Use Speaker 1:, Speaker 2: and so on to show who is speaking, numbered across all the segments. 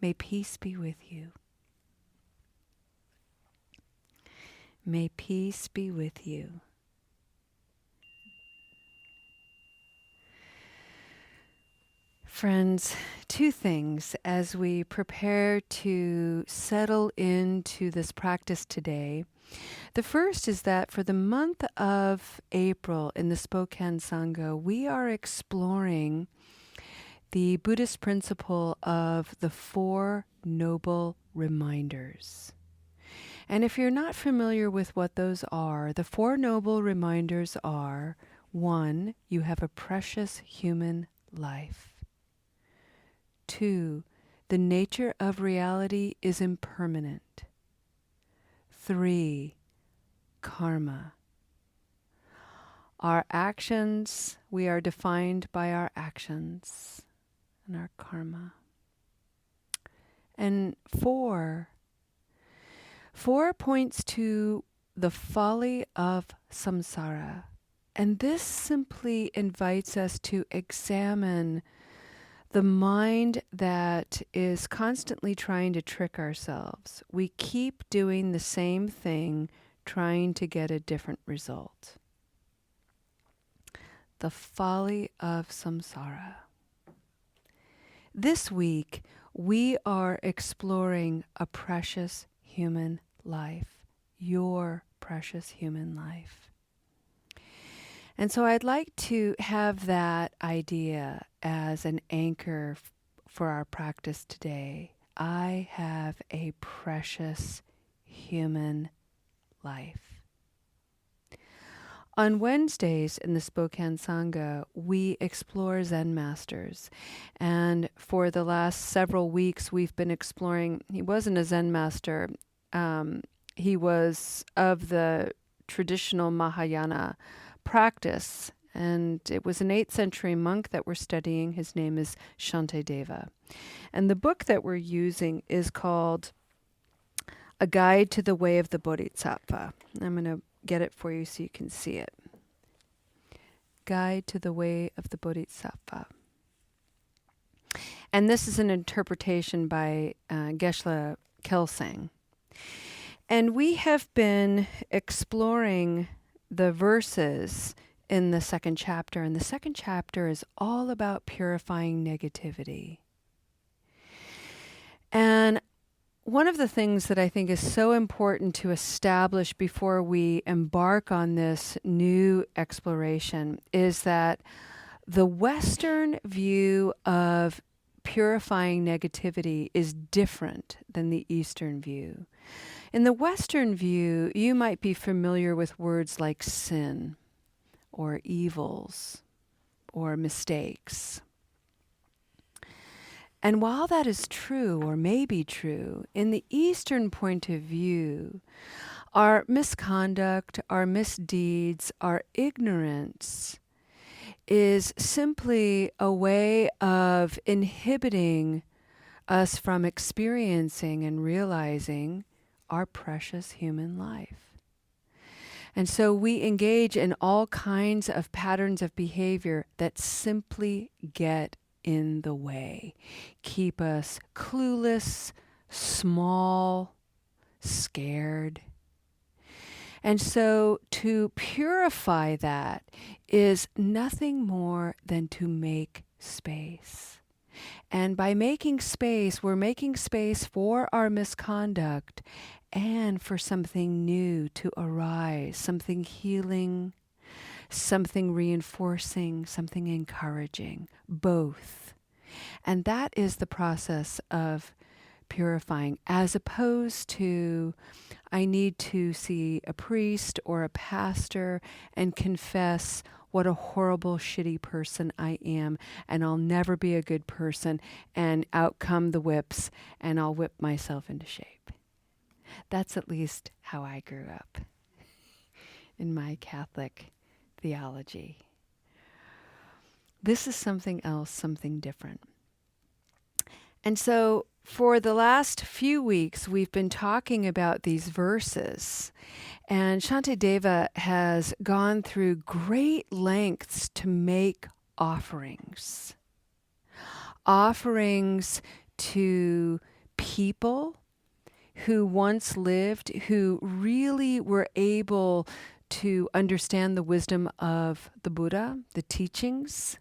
Speaker 1: May peace be with you. May peace be with you. Friends, two things as we prepare to settle into this practice today. The first is that for the month of April in the Spokane Sangha, we are exploring the Buddhist principle of the Four Noble Reminders. And if you're not familiar with what those are, the Four Noble Reminders are: 1, you have a precious human life. 2, the nature of reality is impermanent. 3, karma. Our actions, we are defined by our actions and our karma. And 4 points to the folly of samsara. And this simply invites us to examine the mind that is constantly trying to trick ourselves. We keep doing the same thing, trying to get a different result. The folly of samsara. This week, we are exploring a precious human life, your precious human life. And so I'd like to have that idea as an anchor for our practice today. I have a precious human life. On Wednesdays in the Spokane Sangha, we explore Zen masters. And for the last several weeks, we've been exploring, he wasn't a Zen master. He was of the traditional Mahayana practice, and it was an 8th century monk that we're studying. His name is Shantideva. And the book that we're using is called A Guide to the Way of the Bodhisattva. I'm going to get it for you so you can see it. Guide to the Way of the Bodhisattva. And this is an interpretation by Geshe Kelsang. And we have been exploring the verses in the second chapter. And the second chapter is all about purifying negativity. And one of the things that I think is so important to establish before we embark on this new exploration is that the Western view of purifying negativity is different than the Eastern view. In the Western view, you might be familiar with words like sin or evils or mistakes. And while that is true, or may be true, in the Eastern point of view, our misconduct, our misdeeds, our ignorance is simply a way of inhibiting us from experiencing and realizing our precious human life. And so we engage in all kinds of patterns of behavior that simply get in the way, keep us clueless, small, scared. And so to purify that is nothing more than to make space. And by making space, we're making space for our misconduct and for something new to arise, something healing, something reinforcing, something encouraging, both. And that is the process of purifying, as opposed to I need to see a priest or a pastor and confess what a horrible, shitty person I am, and I'll never be a good person, and out come the whips, and I'll whip myself into shape. That's at least how I grew up in my Catholic theology. This is something else, something different. And so for the last few weeks, we've been talking about these verses. And Shantideva has gone through great lengths to make offerings. Offerings to people who once lived, who really were able to understand the wisdom of the Buddha, the teachings,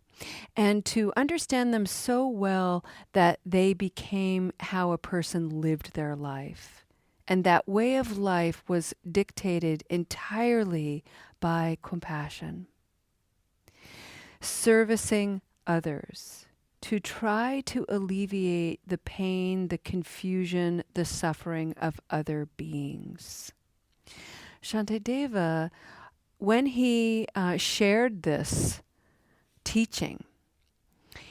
Speaker 1: and to understand them so well that they became how a person lived their life. And that way of life was dictated entirely by compassion, servicing others, to try to alleviate the pain, the confusion, the suffering of other beings. Shantideva, when he shared this teaching,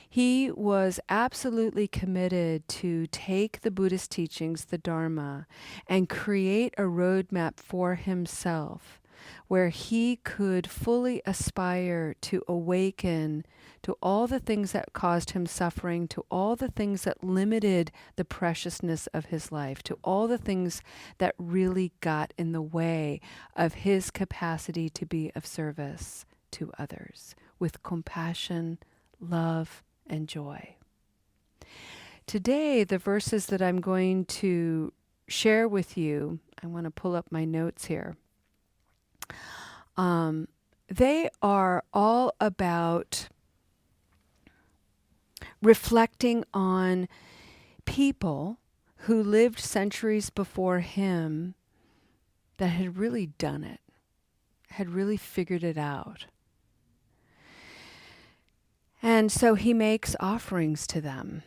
Speaker 1: he was absolutely committed to take the Buddhist teachings, the Dharma, and create a roadmap for himself where he could fully aspire to awaken to all the things that caused him suffering, to all the things that limited the preciousness of his life, to all the things that really got in the way of his capacity to be of service to others with compassion, love, and joy. Today, the verses that I'm going to share with you, I want to pull up my notes here. They are all about reflecting on people who lived centuries before him that had really done it, had really figured it out. And so he makes offerings to them.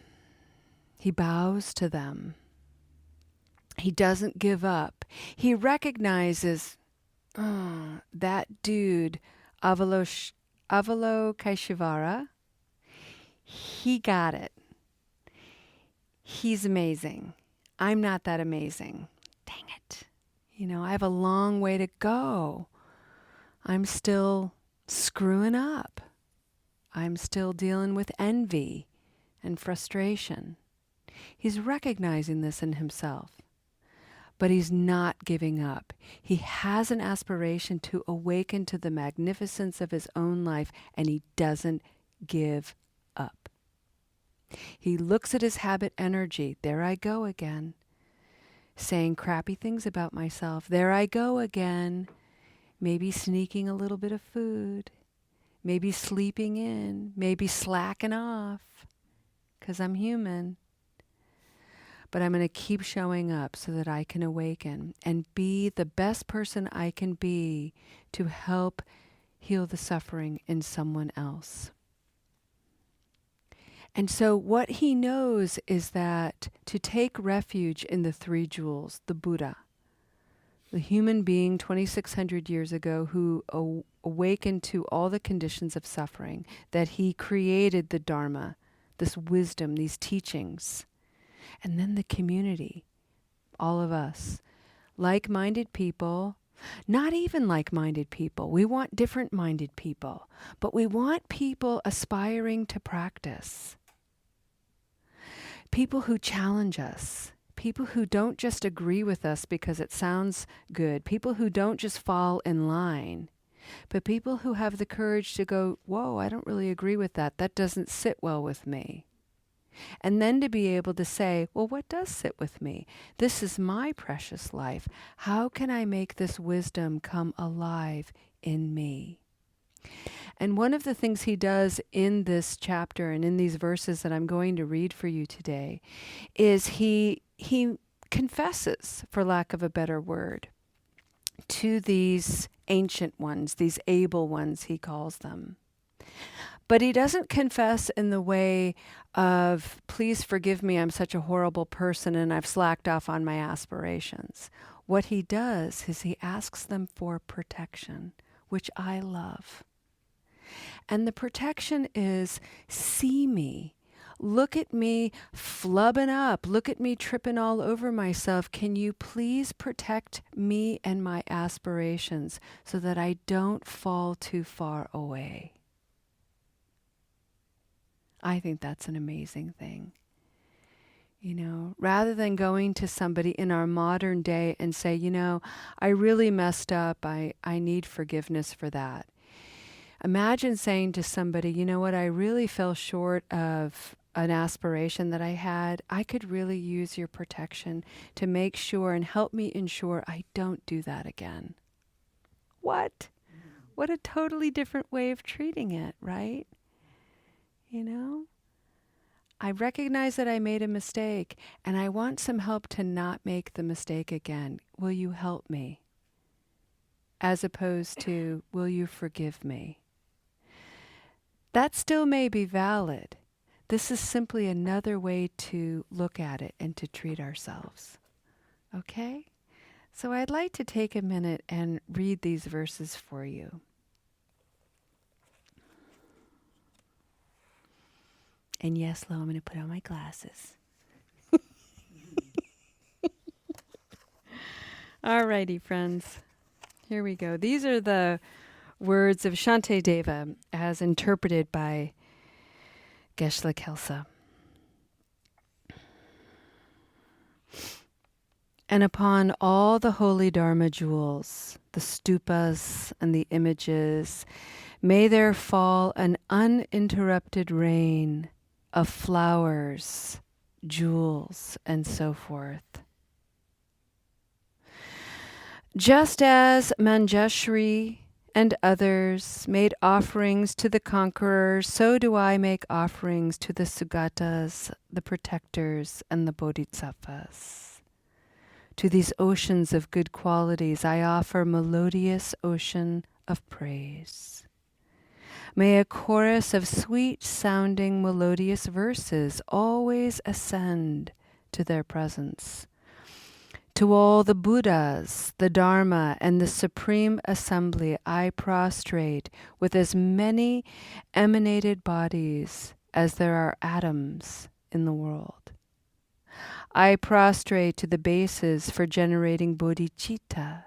Speaker 1: He bows to them. He doesn't give up. He recognizes, that dude, Avalokiteshvara, he got it. He's amazing. I'm not that amazing. Dang it. I have a long way to go. I'm still screwing up. I'm still dealing with envy and frustration. He's recognizing this in himself, but he's not giving up. He has an aspiration to awaken to the magnificence of his own life, and he doesn't give up. He looks at his habit energy. There I go again, saying crappy things about myself. There I go again, maybe sneaking a little bit of food. Maybe sleeping in, maybe slacking off, because I'm human. But I'm going to keep showing up so that I can awaken and be the best person I can be to help heal the suffering in someone else. And so what he knows is that to take refuge in the three jewels, the Buddha, the human being 2,600 years ago who awakened to all the conditions of suffering, that he created the Dharma, this wisdom, these teachings. And then the community, all of us, like-minded people, not even like-minded people. We want different-minded people, but we want people aspiring to practice. People who challenge us. People who don't just agree with us because it sounds good. People who don't just fall in line. But people who have the courage to go, whoa, I don't really agree with that. That doesn't sit well with me. And then to be able to say, well, what does sit with me? This is my precious life. How can I make this wisdom come alive in me? And one of the things he does in this chapter and in these verses that I'm going to read for you today is he confesses, for lack of a better word, to these ancient ones, these able ones, he calls them. But he doesn't confess in the way of, please forgive me, I'm such a horrible person and I've slacked off on my aspirations. What he does is he asks them for protection, which I love. And the protection is, see me. Look at me flubbing up. Look at me tripping all over myself. Can you please protect me and my aspirations so that I don't fall too far away? I think that's an amazing thing. Rather than going to somebody in our modern day and say, I really messed up. I need forgiveness for that. Imagine saying to somebody, you know what, I really fell short of an aspiration that I had, I could really use your protection to make sure and help me ensure I don't do that again. What? What a totally different way of treating it, right? You know? I recognize that I made a mistake and I want some help to not make the mistake again. Will you help me? As opposed to, will you forgive me? That still may be valid. This is simply another way to look at it and to treat ourselves. Okay? So I'd like to take a minute and read these verses for you. And yes, Lo, I'm going to put on my glasses. Alrighty, friends. Here we go. These are the words of Shantideva as interpreted by Geshe Kelsey. And upon all the holy Dharma jewels, the stupas and the images, may there fall an uninterrupted rain of flowers, jewels, and so forth. Just as Manjushri and others made offerings to the conquerors, so do I make offerings to the Sugatas, the protectors, and the Bodhisattvas. To these oceans of good qualities I offer melodious ocean of praise. May a chorus of sweet-sounding melodious verses always ascend to their presence. To all the Buddhas, the Dharma, and the Supreme Assembly I prostrate with as many emanated bodies as there are atoms in the world. I prostrate to the bases for generating bodhicitta,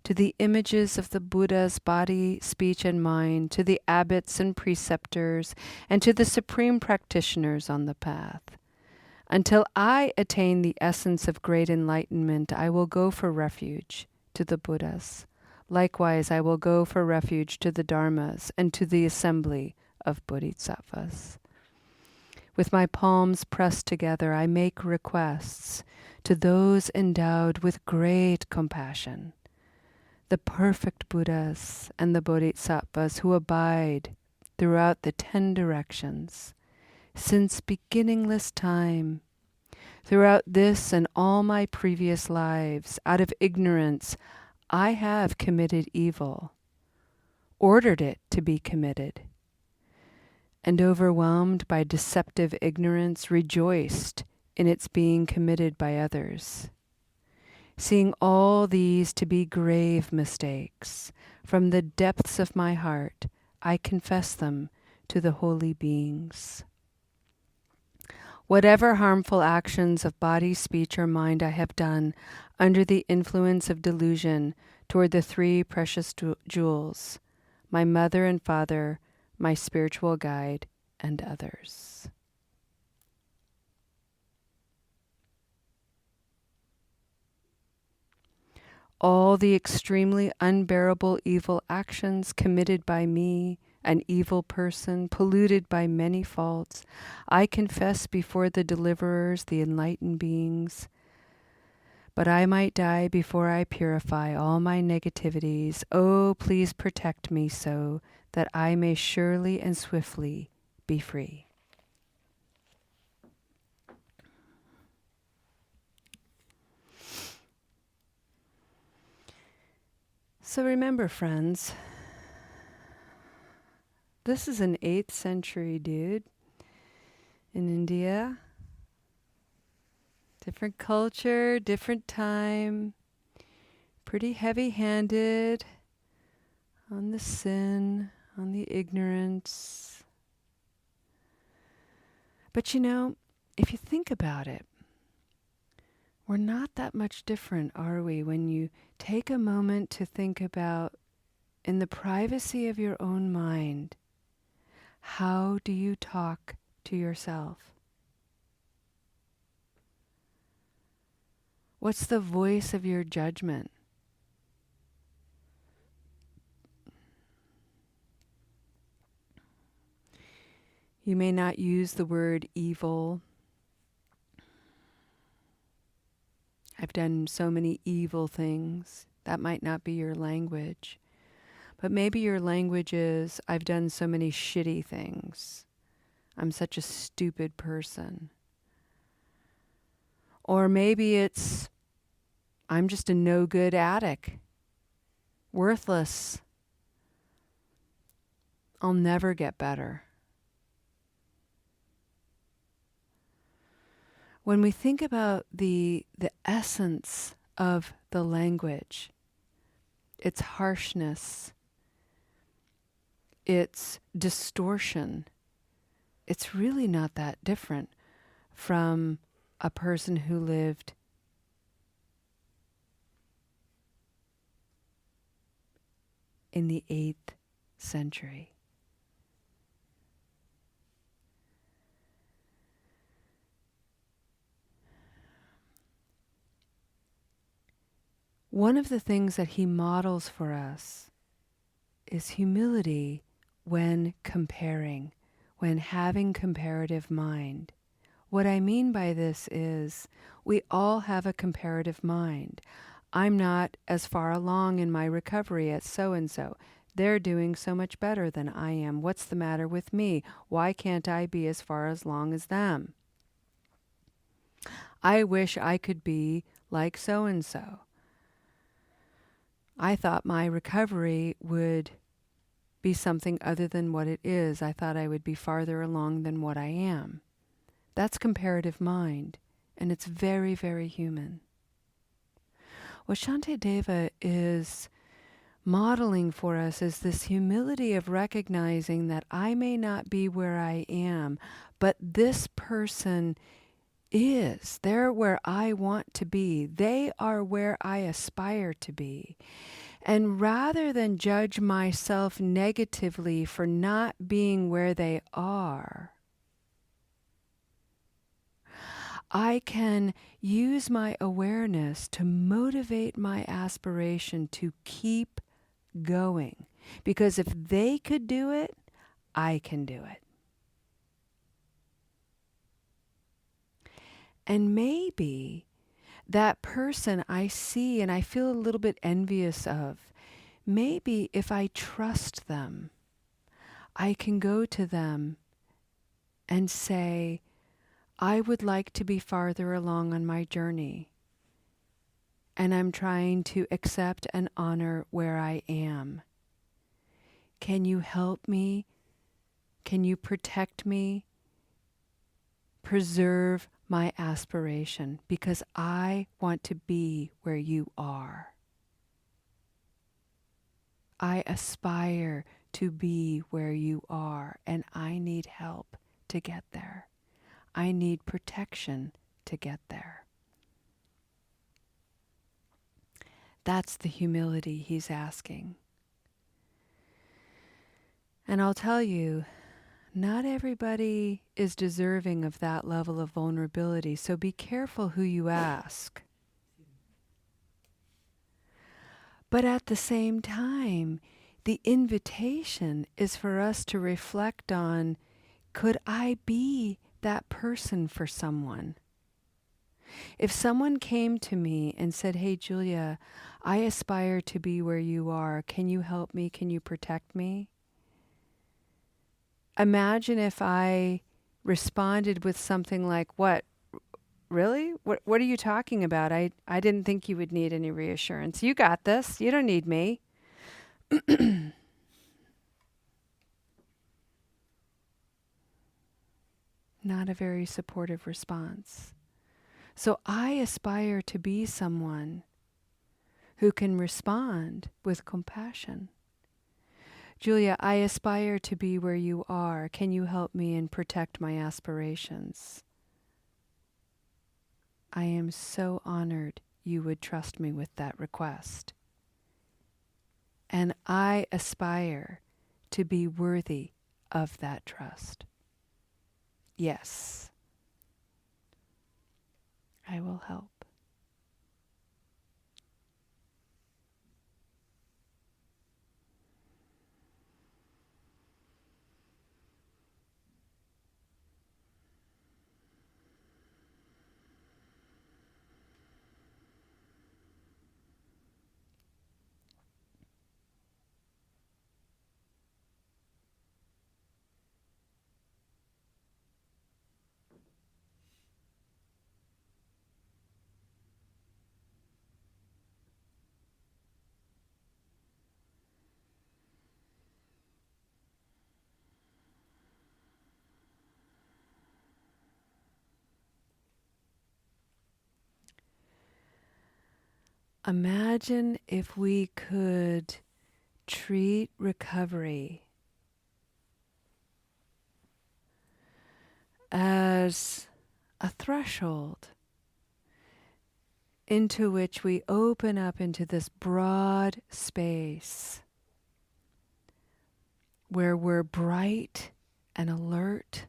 Speaker 1: to the images of the Buddha's body, speech, and mind, to the abbots and preceptors, and to the supreme practitioners on the path. Until I attain the essence of great enlightenment, I will go for refuge to the Buddhas. Likewise, I will go for refuge to the Dharmas and to the assembly of Bodhisattvas. With my palms pressed together, I make requests to those endowed with great compassion, the perfect Buddhas and the Bodhisattvas who abide throughout the 10 directions, since beginningless time, throughout this and all my previous lives. Out of ignorance, I have committed evil, ordered it to be committed, and overwhelmed by deceptive ignorance, rejoiced in its being committed by others. Seeing all these to be grave mistakes, from the depths of my heart, I confess them to the holy beings. Whatever harmful actions of body, speech, or mind I have done under the influence of delusion toward the 3 precious jewels, my mother and father, my spiritual guide, and others. All the extremely unbearable evil actions committed by me, an evil person, polluted by many faults, I confess before the deliverers, the enlightened beings. But I might die before I purify all my negativities. Oh, please protect me so that I may surely and swiftly be free. So remember, friends, this is an 8th century dude in India. Different culture, different time, pretty heavy-handed on the sin, on the ignorance. But you know, if you think about it, we're not that much different, are we, when you take a moment to think about, in the privacy of your own mind, how do you talk to yourself? What's the voice of your judgment? You may not use the word evil. I've done so many evil things. That might not be your language. But maybe your language is, I've done so many shitty things. I'm such a stupid person. Or maybe it's, I'm just a no good addict. Worthless. I'll never get better. When we think about the essence of the language, its harshness, its distortion, it's really not that different from a person who lived in the 8th century. One of the things that he models for us is humility when comparing, when having comparative mind. What I mean by this is we all have a comparative mind. I'm not as far along in my recovery as so-and-so. They're doing so much better than I am. What's the matter with me? Why can't I be as far along as them? I wish I could be like so-and-so. I thought my recovery would be something other than what it is. I thought I would be farther along than what I am. That's comparative mind, and it's very, very human. What Shantideva is modeling for us is this humility of recognizing that I may not be where I am, but this person is. They're where I want to be. They are where I aspire to be. And rather than judge myself negatively for not being where they are, I can use my awareness to motivate my aspiration to keep going. Because if they could do it, I can do it. And maybe that person I see and I feel a little bit envious of, maybe if I trust them, I can go to them and say, I would like to be farther along on my journey, and I'm trying to accept and honor where I am. Can you help me? Can you protect me? Preserve my aspiration, because I want to be where you are. I aspire to be where you are, and I need help to get there. I need protection to get there. That's the humility he's asking. And I'll tell you, not everybody is deserving of that level of vulnerability, so be careful who you ask. But at the same time, the invitation is for us to reflect on, could I be that person for someone? If someone came to me and said, hey, Julia, I aspire to be where you are. Can you help me? Can you protect me? Imagine if I responded with something like, what? Really? What are you talking about? I didn't think you would need any reassurance. You got this. You don't need me. Not a very supportive response. So I aspire to be someone who can respond with compassion. Julia, I aspire to be where you are. Can you help me and protect my aspirations? I am so honored you would trust me with that request. And I aspire to be worthy of that trust. Yes, I will help. imagine if we could treat recovery as a threshold into which we open up into this broad space where we're bright and alert.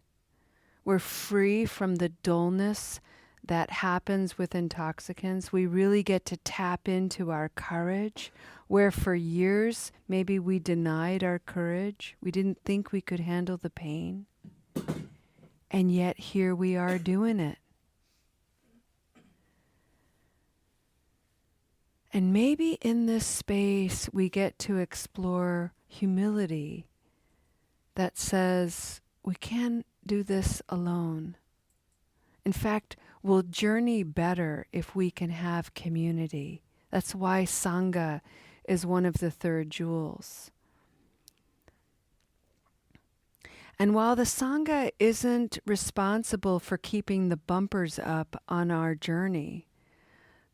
Speaker 1: We're free from the dullness that happens with intoxicants. We really get to tap into our courage, where for years maybe we denied our courage. We didn't think we could handle the pain. And yet here we are doing it. And maybe in this space we get to explore humility that says we can't do this alone. In fact, we'll journey better if we can have community. That's why Sangha is one of the third jewels. And while the Sangha isn't responsible for keeping the bumpers up on our journey,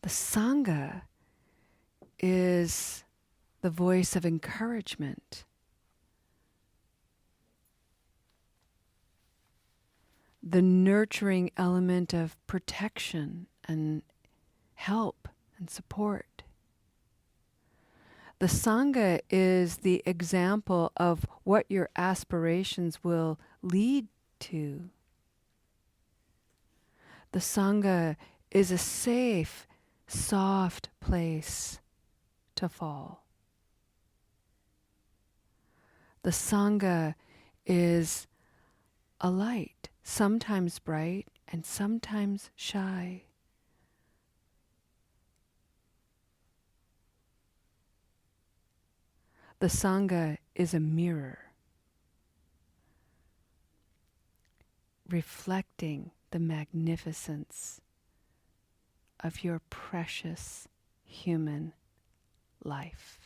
Speaker 1: the Sangha is the voice of encouragement. The nurturing element of protection and help and support. The Sangha is the example of what your aspirations will lead to. The Sangha is a safe, soft place to fall. The Sangha is a light, sometimes bright and sometimes shy. The Sangha is a mirror, reflecting the magnificence of your precious human life.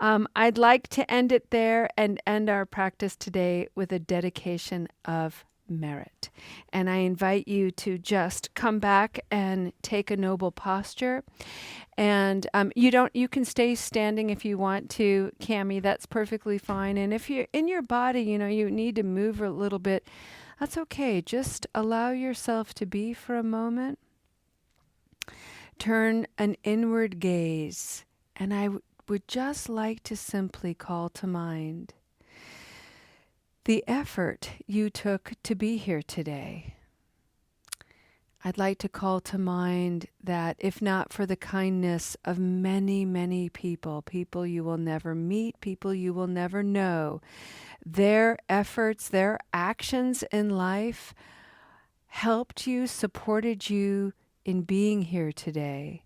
Speaker 1: I'd like to end it there and end our practice today with a dedication of merit. And I invite you to just come back and take a noble posture. And you can stay standing if you want to, Cami, that's perfectly fine. And if you're in your body, you need to move a little bit, that's okay. Just allow yourself to be for a moment. Turn an inward gaze, and I would just like to simply call to mind the effort you took to be here today. I'd like to call to mind that if not for the kindness of many, many people you will never meet, people you will never know, their efforts, their actions in life helped you, supported you in being here today.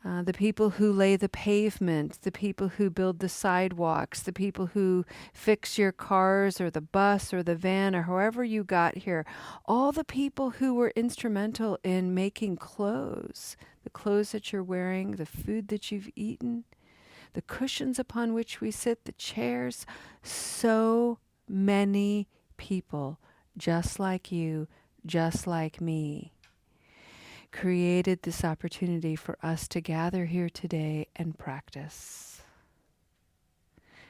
Speaker 1: The people who lay the pavement, the people who build the sidewalks, the people who fix your cars or the bus or the van or however you got here, all the people who were instrumental in making clothes, the clothes that you're wearing, the food that you've eaten, the cushions upon which we sit, the chairs, so many people just like you, just like me, created this opportunity for us to gather here today and practice.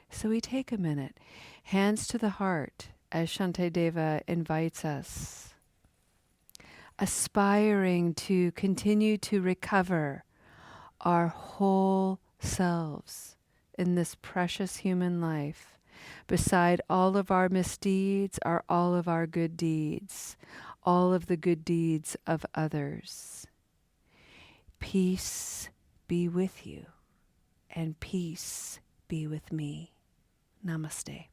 Speaker 1: So we take a minute, hands to the heart, as Shantideva invites us, aspiring to continue to recover our whole selves in this precious human life. Beside all of our misdeeds are all of our good deeds, all of the good deeds of others. Peace be with you, and peace be with me. Namaste.